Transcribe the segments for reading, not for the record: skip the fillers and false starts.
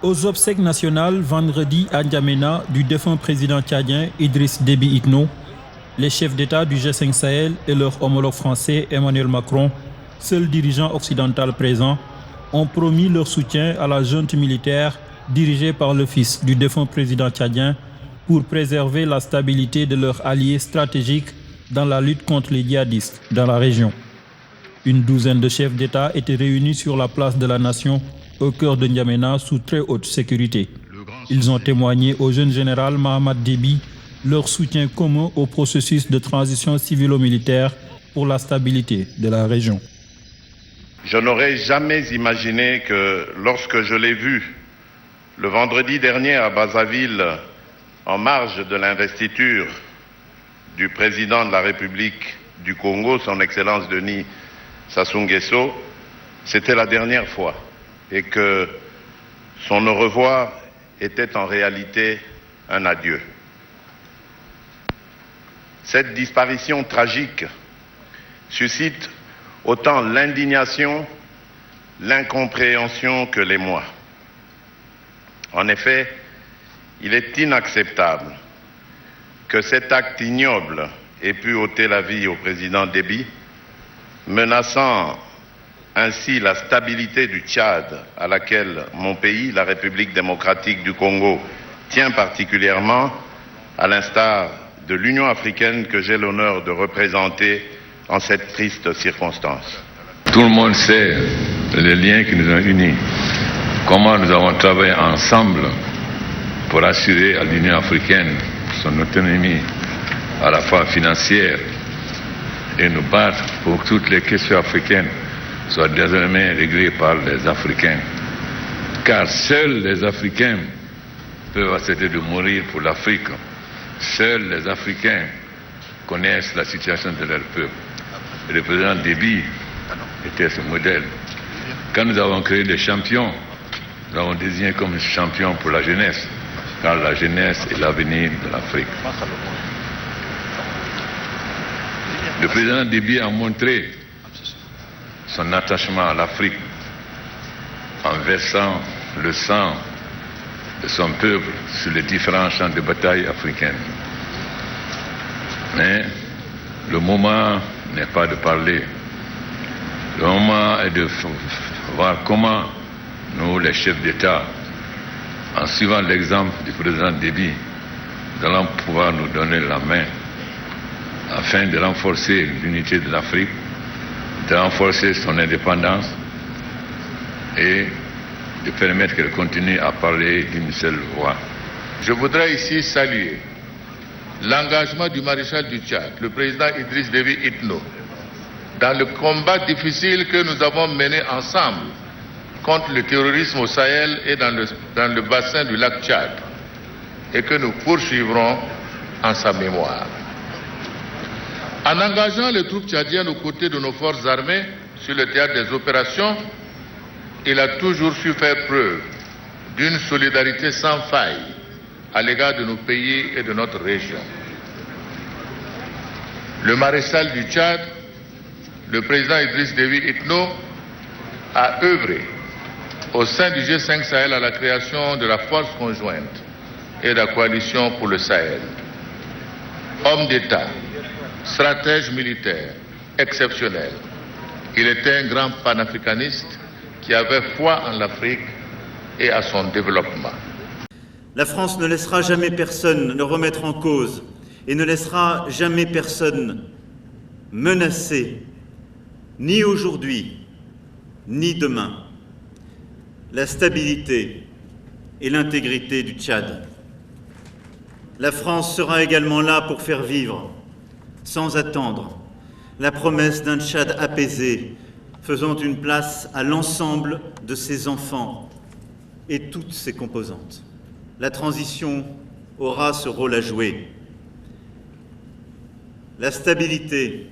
Aux obsèques nationales, vendredi à N'Djamena, du défunt président tchadien Idriss Déby Itno, les chefs d'État du G5 Sahel et leur homologue français Emmanuel Macron, seul dirigeant occidental présent, ont promis leur soutien à la junte militaire dirigée par le fils du défunt président tchadien pour préserver la stabilité de leurs alliés stratégiques dans la lutte contre les djihadistes dans la région. Une douzaine de chefs d'État étaient réunis sur la place de la Nation au cœur de N'Djamena sous très haute sécurité. Ils ont témoigné au jeune général Mahamad Déby leur soutien commun au processus de transition civilo-militaire pour la stabilité de la région. Je n'aurais jamais imaginé que lorsque je l'ai vu le vendredi dernier à Brazzaville, en marge de l'investiture du président de la République du Congo, son Excellence Denis Sassou Nguesso, c'était la dernière fois et que son au revoir était en réalité un adieu. Cette disparition tragique suscite autant l'indignation, l'incompréhension que l'émoi. En effet, il est inacceptable que cet acte ignoble ait pu ôter la vie au président Déby, menaçant ainsi la stabilité du Tchad, à laquelle mon pays, la République démocratique du Congo, tient particulièrement, à l'instar de l'Union africaine que j'ai l'honneur de représenter en cette triste circonstance. Tout le monde sait les liens qui nous ont unis, comment nous avons travaillé ensemble pour assurer à l'Union africaine son autonomie à la fois financière et nous battre pour que toutes les questions africaines soient désormais réglées par les Africains. Car seuls les Africains peuvent accepter de mourir pour l'Afrique. Seuls les Africains connaissent la situation de leur peuple. Et le président Déby était ce modèle. Quand nous avons créé des champions, nous l'avons désigné comme champion pour la jeunesse, car la jeunesse est l'avenir de l'Afrique. Le président Déby a montré son attachement à l'Afrique en versant le sang de son peuple sur les différents champs de bataille africains. Mais le moment n'est pas de parler. Le moment est de voir comment nous, les chefs d'État, en suivant l'exemple du président Déby, nous allons pouvoir nous donner la main afin de renforcer l'unité de l'Afrique, de renforcer son indépendance et de permettre qu'elle continue à parler d'une seule voix. Je voudrais ici saluer l'engagement du maréchal du Tchad, le président Idriss Déby Itno, dans le combat difficile que nous avons mené ensemble contre le terrorisme au Sahel et dans le bassin du lac Tchad, et que nous poursuivrons en sa mémoire. En engageant les troupes tchadiennes aux côtés de nos forces armées sur le théâtre des opérations, il a toujours su faire preuve d'une solidarité sans faille à l'égard de nos pays et de notre région. Le maréchal du Tchad, le président Idriss Déby Itno, a œuvré au sein du G5 Sahel à la création de la force conjointe et de la coalition pour le Sahel. Homme d'État, stratège militaire exceptionnel, il était un grand panafricaniste qui avait foi en l'Afrique et à son développement. La France ne laissera jamais personne le remettre en cause et ne laissera jamais personne menacer, ni aujourd'hui, ni demain, la stabilité et l'intégrité du Tchad. La France sera également là pour faire vivre, sans attendre, la promesse d'un Tchad apaisé, faisant une place à l'ensemble de ses enfants et toutes ses composantes. La transition aura ce rôle à jouer. La stabilité,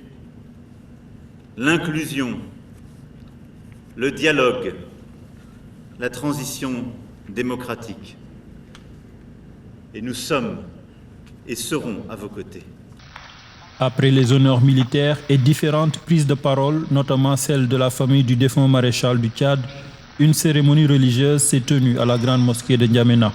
l'inclusion, le dialogue, la transition démocratique. Et nous sommes et serons à vos côtés. Après les honneurs militaires et différentes prises de parole, notamment celle de la famille du défunt maréchal du Tchad, Une cérémonie religieuse s'est tenue à la grande mosquée de N'Djamena.